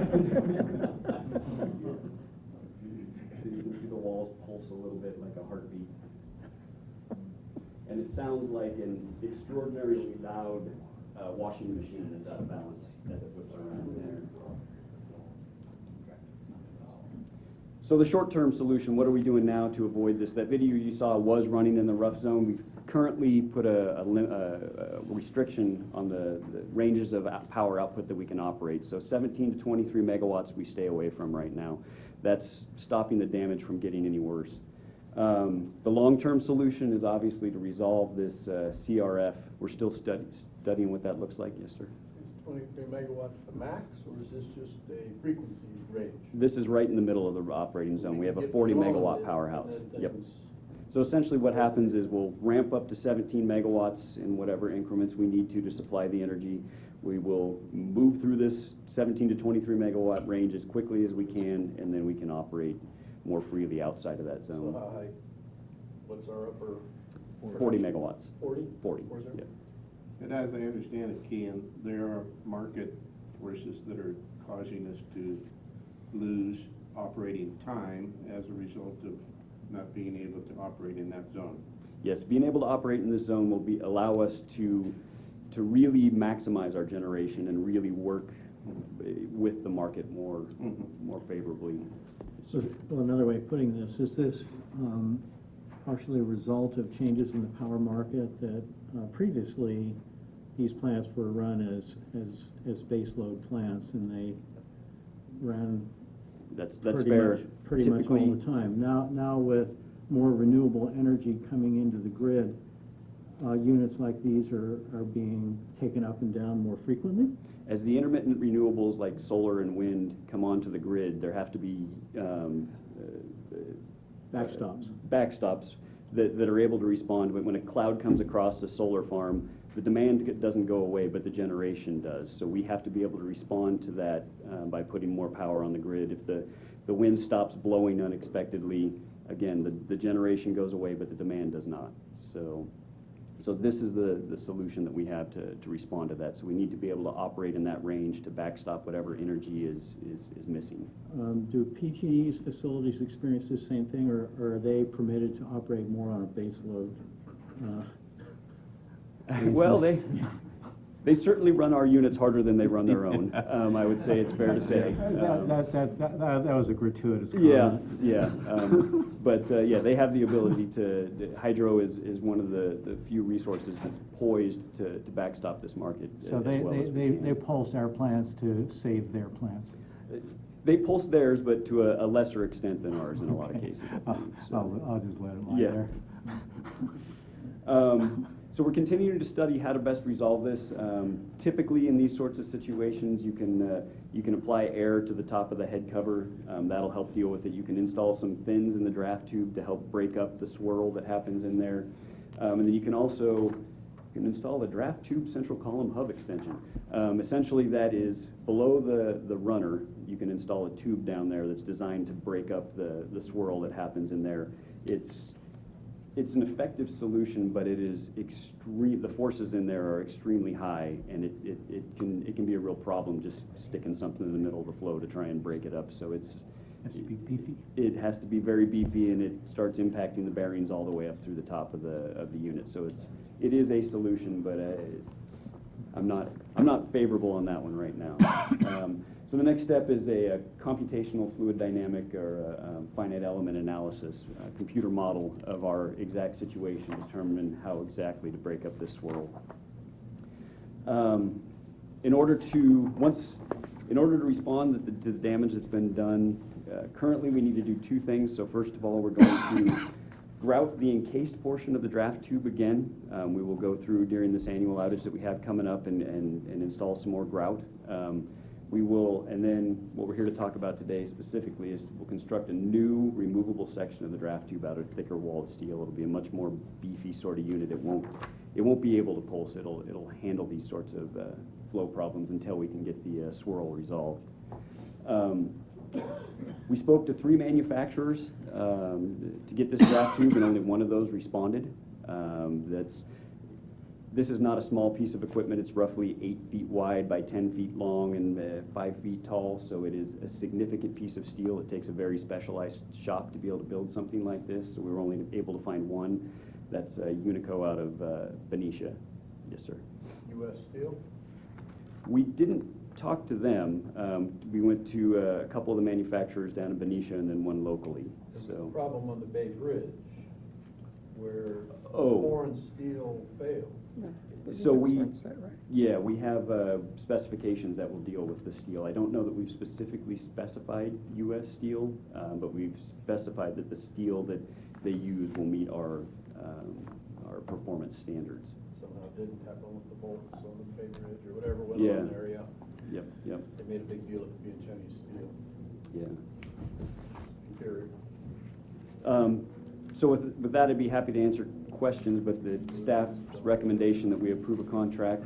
So you can see the walls pulse a little bit like a heartbeat. And it sounds like an extraordinarily loud washing machine that's out of balance as it whips around there. So the short-term solution, what are we doing now to avoid this? That video you saw was running in the rough zone. We've currently put a restriction on the ranges of power output that we can operate. So 17 to 23 megawatts we stay away from right now. That's stopping the damage from getting any worse. The long-term solution is obviously to resolve this CRF. We're still studying what that looks like. Yes, sir. 23 megawatts the max, or is this just a frequency range? This is right in the middle of the operating zone. We have a 40 megawatt powerhouse. Yep. So essentially what happens is we'll ramp up to 17 megawatts in whatever increments we need to supply the energy. We will move through this 17 to 23 megawatt range as quickly as we can, and then we can operate more freely outside of that zone. So how high? What's our upper? 40 megawatts. 40? 40, 40. yep. And as I understand it, Kean, there are market forces that are causing us to lose operating time as a result of not being able to operate in that zone. Yes, being able to operate in this zone will allow us to really maximize our generation and really work with the market more favorably. Well, another way of putting this, is this partially a result of changes in the power market that previously these plants were run as baseload plants, and they ran that's fair. Pretty much all the time. Now with more renewable energy coming into the grid, units like these are being taken up and down more frequently. As the intermittent renewables like solar and wind come onto the grid, there have to be backstops that are able to respond. When a cloud comes across the solar farm, the demand doesn't go away, but the generation does. So we have to be able to respond to that by putting more power on the grid. If the wind stops blowing unexpectedly, again, the generation goes away, but the demand does not. So this is the solution that we have to respond to that. So we need to be able to operate in that range to backstop whatever energy is missing. Do PG&E's facilities experience the same thing, or are they permitted to operate more on a base load? Well, they certainly run our units harder than they run their own. I would say it's fair to say. That was a gratuitous comment. Yeah. But they have the ability to. Hydro is one of the few resources that's poised to backstop this market. So they pulse our plants to save their plants. They pulse theirs, but to a lesser extent than ours in a lot of cases. I'll just let it lie there. So we're continuing to study how to best resolve this. Typically, in these sorts of situations, you can apply air to the top of the head cover. That'll help deal with it. You can install some fins in the draft tube to help break up the swirl that happens in there. And then you can also install a draft tube central column hub extension. Essentially, that is below the runner. You can install a tube down there that's designed to break up the swirl that happens in there. It's an effective solution, but it is extreme. The forces in there are extremely high, and it can be a real problem just sticking something in the middle of the flow to try and break it up. So it has to be beefy. It has to be very beefy, and it starts impacting the bearings all the way up through the top of the unit. So it is a solution, but I'm not favorable on that one right now. So the next step is a computational fluid dynamic or a finite element analysis, a computer model of our exact situation, determine how exactly to break up this swirl. In order to respond to the damage that's been done, currently we need to do two things. So first of all, we're going to grout the encased portion of the draft tube again. We will go through during this annual outage that we have coming up and install some more grout. And then what we're here to talk about today specifically is we'll construct a new removable section of the draft tube out of thicker walled steel. It'll be a much more beefy sort of unit. It won't be able to pulse. It'll handle these sorts of flow problems until we can get the swirl resolved. We spoke to 3 manufacturers to get this draft tube, and only one of those responded. This is not a small piece of equipment. It's roughly 8 feet wide by 10 feet long and 5 feet tall, so it is a significant piece of steel. It takes a very specialized shop to be able to build something like this, so we were only able to find one. That's Unico out of Benicia. Yes, sir. U.S. Steel? We didn't talk to them. We went to a couple of the manufacturers down in Benicia and then one locally. There's So a problem on the Bay Bridge where foreign steel failed. So we have specifications that will deal with the steel. I don't know that we've specifically specified U.S. steel, but we've specified that the steel that they use will meet our performance standards. Somehow didn't happen with the bolts on the Bay Bridge or whatever went on there, yeah. Yep. They made a big deal of it being Chinese steel. Yeah. Inferior. So with that, I'd be happy to answer questions, but the staff's recommendation that we approve a contract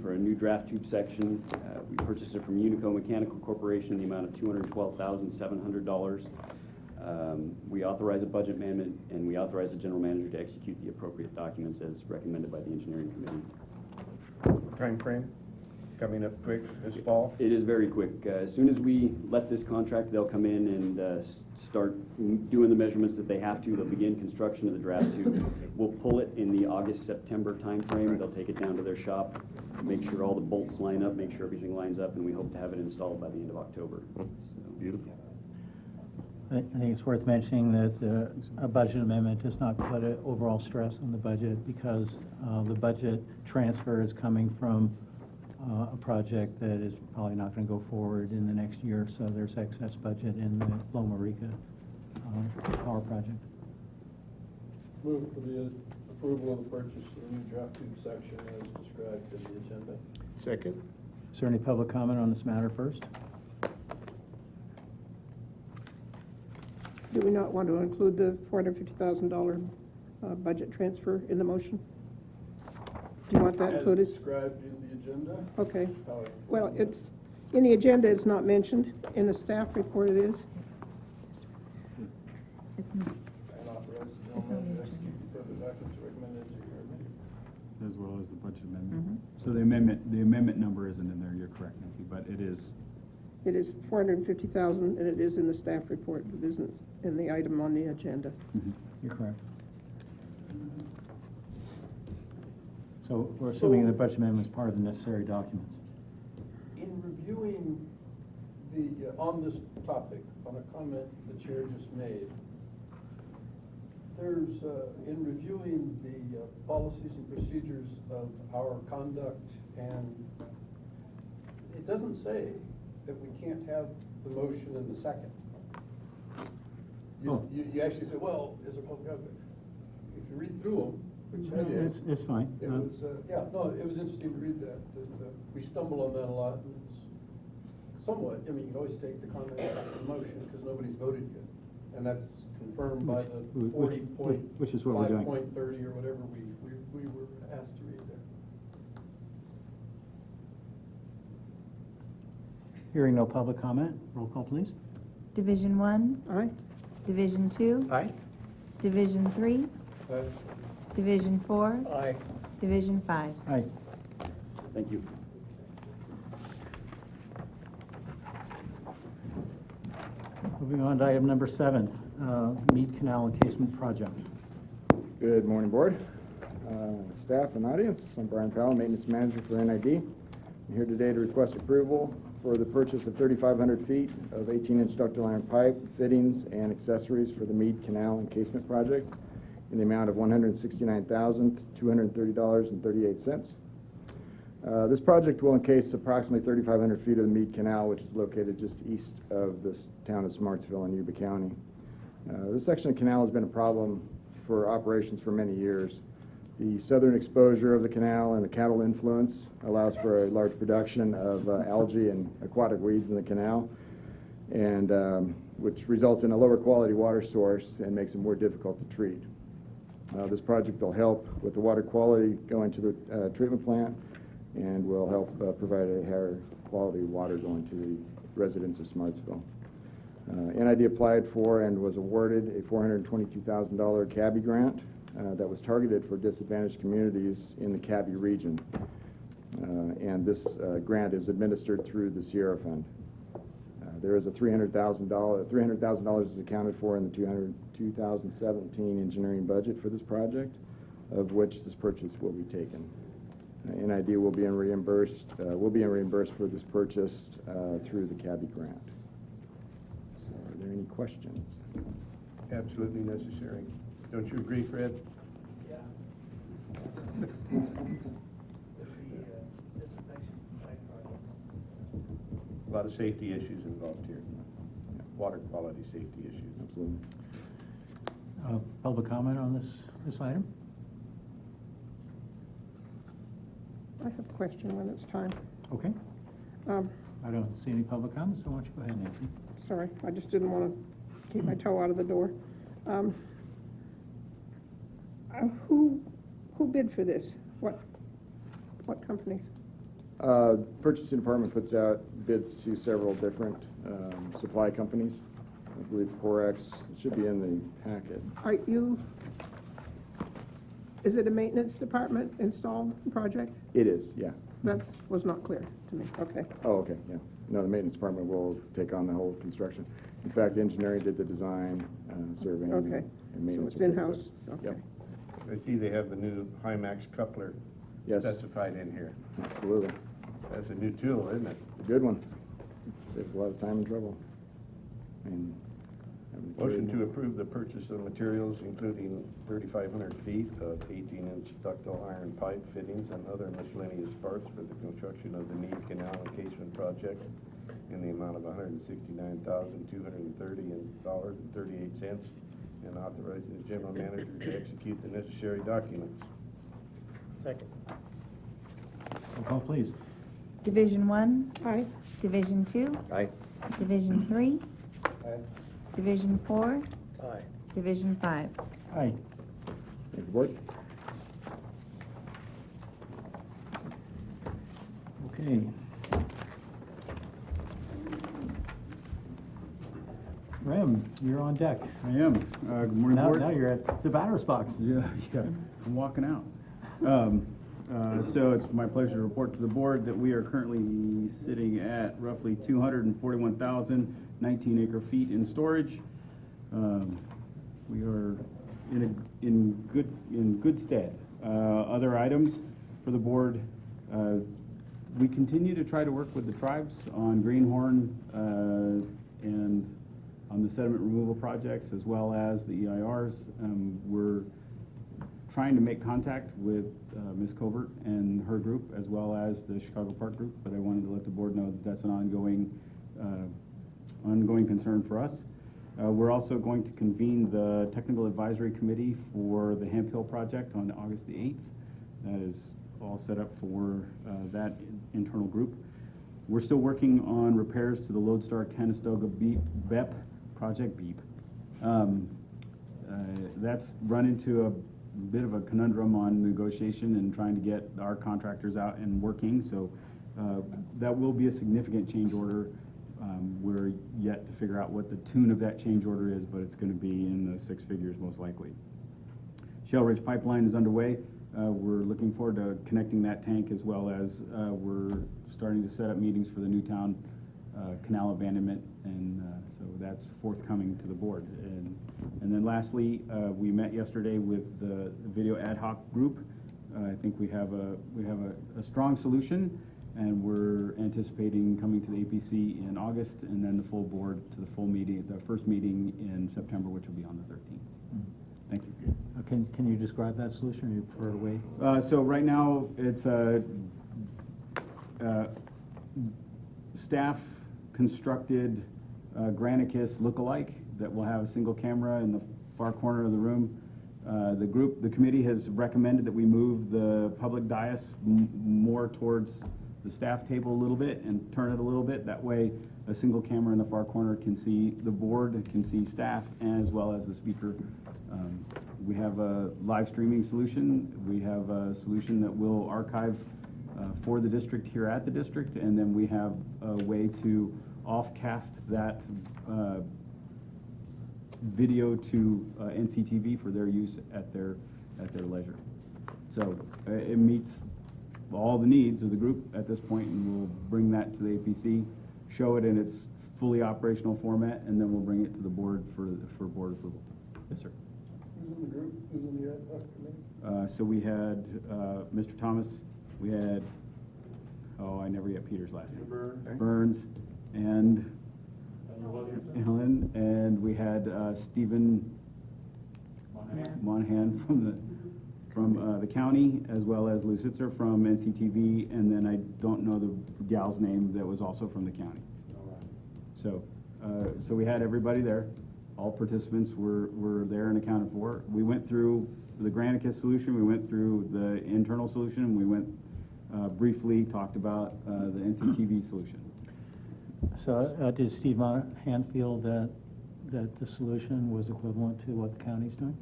for a new draft tube section. We purchased it from Unico Mechanical Corporation in the amount of $212,700. We authorize a budget amendment, and we authorize the general manager to execute the appropriate documents as recommended by the engineering committee. Time frame coming up quick this fall? It is very quick. As soon as we let this contract, they'll come in and start doing the measurements that they have to. They'll begin construction of the draft tube. We'll pull it in the August-September timeframe. They'll take it down to their shop, make sure all the bolts line up, make sure everything lines up, and we hope to have it installed by the end of October. So. Beautiful. I think it's worth mentioning that a budget amendment does not put an overall stress on the budget because the budget transfer is coming from a project that is probably not going to go forward in the next year, so there's excess budget in the Loma Rica power project. Move for the approval of the purchase of the new draft tube section as described in the agenda. Second. Is there any public comment on this matter first? Do we not want to include the $450,000 budget transfer in the motion? Do you want that included? As described in the agenda. Okay. Well, it's, in the agenda it's not mentioned. In the staff report it is. It's not. And authorize the general manager to execute the appropriate documents recommended to your committee. As well as the budget amendment. So the amendment number isn't in there, you're correct, Nancy, but it is. It is $450,000 and it is in the staff report. It isn't in the item on the agenda. You're correct. So we're assuming the budget amendment is part of the necessary documents. In reviewing the, on this topic, on a comment the chair just made, there's, in reviewing the policies and procedures of our conduct, and it doesn't say that we can't have the motion in the second. You actually say, well, is it public? If you read through them, which I did. It's fine. It was, yeah, no, it was interesting to read that we stumble on that a lot. And it's somewhat, I mean, you can always take the comment back to the motion, because nobody's voted yet. And that's confirmed by the Which is what we're doing. 5.30 or whatever we were asked to read there. Hearing no public comment, roll call, please. Division 1, Aye. Division 2, Aye. Division 3, Aye. Division 4, Aye. Division 5. Aye. Thank you. Moving on to item number 7, Mead Canal Encasement Project. Good morning, Board, staff, and audience. I'm Brian Powell, Maintenance Manager for NID. I'm here today to request approval for the purchase of 3,500 feet of 18-inch ductile iron pipe, fittings, and accessories for the Mead Canal Encasement Project in the amount of $169,230.38. This project will encase approximately 3,500 feet of the Mead Canal, which is located just east of the town of Smartsville in Yuba County. This section of canal has been a problem for operations for many years. The southern exposure of the canal and the cattle influence allows for a large production of algae and aquatic weeds in the canal, and which results in a lower quality water source and makes it more difficult to treat. This project will help with the water quality going to the treatment plant, and will help provide a higher quality water going to the residents of Smartsville. NID applied for and was awarded a $422,000 CABI grant that was targeted for disadvantaged communities in the CABI region. And this grant is administered through the Sierra Fund. There is a $300,000 is accounted for in the 2017 engineering budget for this project, of which this purchase will be taken. NID will be reimbursed for this purchase through the CABI grant. So are there any questions? Absolutely necessary. Don't you agree, Fred? Yeah. Disinfection pipe projects. A lot of safety issues involved here. Water quality safety issues. Absolutely. Public comment on this item? I have a question when it's time. Okay. Um, I don't see any public comments, so why don't you go ahead, Nancy? Sorry, I just didn't want to keep my toe out of the door. Who bid for this? What companies? Purchasing department puts out bids to several different supply companies. I believe Corex, it should be in the packet. Is it a maintenance department installed project? It is, yeah. That was not clear to me. Okay. Oh, okay, yeah. No, the maintenance department will take on the whole construction. In fact, engineering did the design, surveying, Okay. and maintenance. So it's in-house? Okay. Yep. I see they have the new Hymax coupler Yes. specified in here. Absolutely. That's a new tool, isn't it? It's a good one. Saves a lot of time and trouble. And Motion to approve the purchase of materials, including 3,500 feet of 18-inch ductile iron pipe fittings and other miscellaneous parts for the construction of the Mead Canal Encasement Project in the amount of $169,230.38, and authorizing the general manager to execute the necessary documents. Second. Roll call, please. Division 1, Aye. Division 2, Aye. Division 3, Aye. Division 4, Aye. Division 5. Thank Aye. you, Board. Okay. Rem, you're on deck. I am. Good morning, Now Board. you're at the batter's box. Yeah, I'm walking out. So it's my pleasure to report to the board that we are currently sitting at roughly 241,019 acre feet in storage. We are in good stead. Other items for the board, we continue to try to work with the tribes on Greenhorn and on the sediment removal projects, as well as the EIRs. We're trying to make contact with Ms. Covert and her group, as well as the Chicago Park group, but I wanted to let the board know that that's an ongoing concern for us. We're also going to convene the Technical Advisory Committee for the Hemp Hill project on August the 8th. That is all set up for that internal group. We're still working on repairs to the Lodestar Conestoga BEP project, BEEP. That's run into a bit of a conundrum on negotiation and trying to get our contractors out and working, so that will be a significant change order. We're yet to figure out what the tune of that change order is, but it's going to be in the 6 figures most likely. Shell Ridge Pipeline is underway. We're looking forward to connecting that tank, as well as we're starting to set up meetings for the Newtown canal abandonment, and so that's forthcoming to the board. And then lastly, we met yesterday with the video ad hoc group. I think we have a strong solution, and we're anticipating coming to the APC in August, and then the full board to the full meeting, the first meeting in September, which will be on the 13th. Thank you. Can you describe that solution, or you prefer to wait? So right now, it's a staff constructed Granicus lookalike that will have a single camera in the far corner of the room. The committee has recommended that we move the public dais more towards the staff table a little bit and turn it a little bit. That way, a single camera in the far corner can see the board, can see staff, as well as the speaker. We have a live streaming solution. We have a solution that will archive for the district here at the district, and then we have a way to off-cast that video to NCTV for their use at their leisure. So it meets all the needs of the group at this point, and we'll bring that to the APC, show it in its fully operational format, and then we'll bring it to the board for board approval. Yes, sir. Who's in the group? Who's in the ad hoc committee? So we had Mr. Thomas, we had, I never get Peter's last name. Burns, and Ellen, and we had Stephen Monahan from the county, as well as Lou Sitzer from NCTV, and then I don't know the gal's name that was also from the county. So we had everybody there. All participants were there and accounted for. We went through the Granicus solution, we went through the internal solution, we went briefly talked about the NCTV solution. So did Steve Monahan feel that the solution was equivalent to what the county's doing?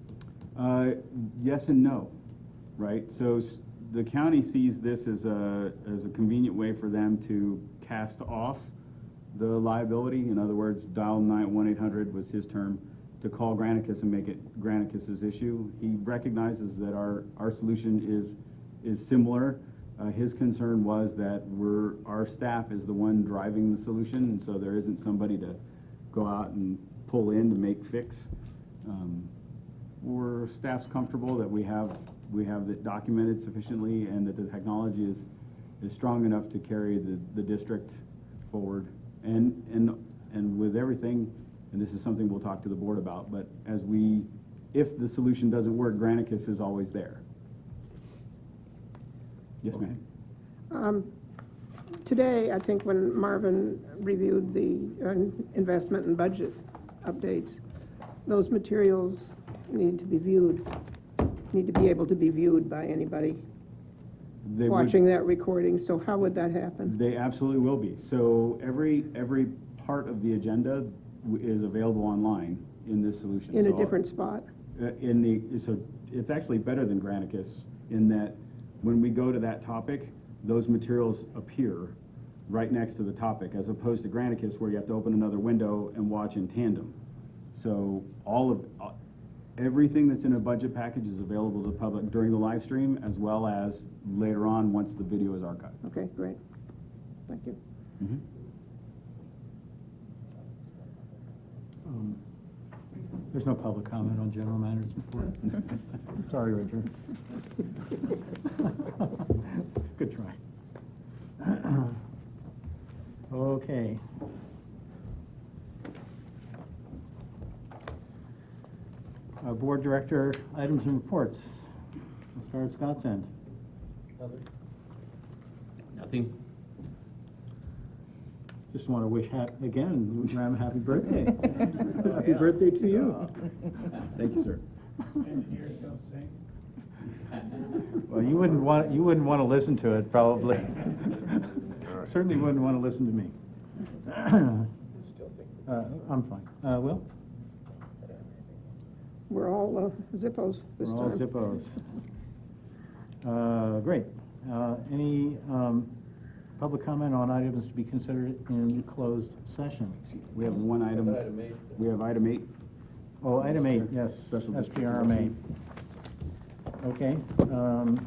Yes and no, right? So the county sees this as a convenient way for them to cast off the liability. In other words, dial 1-800 was his term, to call Granicus and make it Granicus's issue. He recognizes that our solution is similar. His concern was that our staff is the one driving the solution, and so there isn't somebody to go out and pull in to make fix. Staff's comfortable that we have it documented sufficiently, and that the technology is strong enough to carry the district forward. And with everything, and this is something we'll talk to the board about, but if the solution doesn't work, Granicus is always there. Yes, ma'am. Today, I think when Marvin reviewed the investment and budget updates, those materials need to be able to be viewed by anybody watching that recording. So how would that happen? They absolutely will be. So every part of the agenda is available online in this solution. In a different spot? So it's actually better than Granicus in that when we go to that topic, those materials appear right next to the topic, as opposed to Granicus, where you have to open another window and watch in tandem. So everything that's in a budget package is available to the public during the live stream, as well as later on once the video is archived. Okay, great. Thank you. Mm-hmm. There's no public comment on general matters report. Sorry, Richard. Good try. Okay. Board Director items and reports. Let's start at Scott's end. Nothing. Nothing. Just want to wish, again, Ram, happy birthday. Happy birthday to you. Thank you, sir. Well, you wouldn't want to listen to it, probably. Certainly wouldn't want to listen to me. I'm fine. Will? We're all Zippos this We're all time. Zippos. Great. Any public comment on items to be considered in closed session? We have one item. We have item 8. Oh, item 8, yes, Special district SPRMA. Okay. Do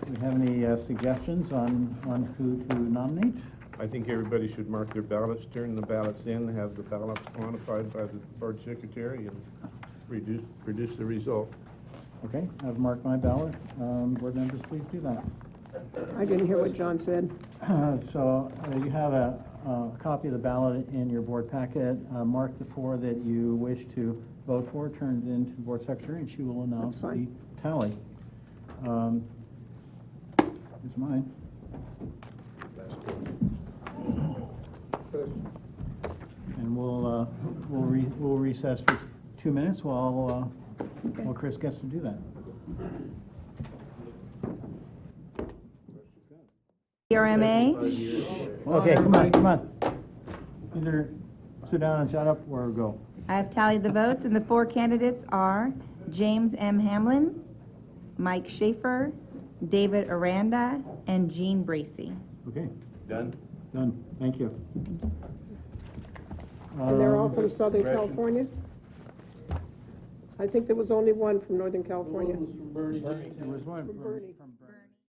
we have any suggestions on who to nominate? I think everybody should mark their ballots, turn the ballots in, have the ballots quantified by the board secretary, and produce the result. Okay, I've marked my ballot. Board members, please do that. I didn't hear what John said. So you have a copy of the ballot in your board packet. Mark the 4 that you wish to vote for, turn it in to the board secretary, and she will announce the tally. Here's mine. And we'll recess for 2 minutes while Chris gets to do that. PRMA, Okay, come on. Either sit down and shut up or go. I have tallied the votes, and the 4 candidates are James M. Hamlin, Mike Schaefer, David Aranda, and Jean Bracy. Okay, Done? done. Thank you. And they're all from Southern California? I think there was only one from Northern California. There was one From Bernie.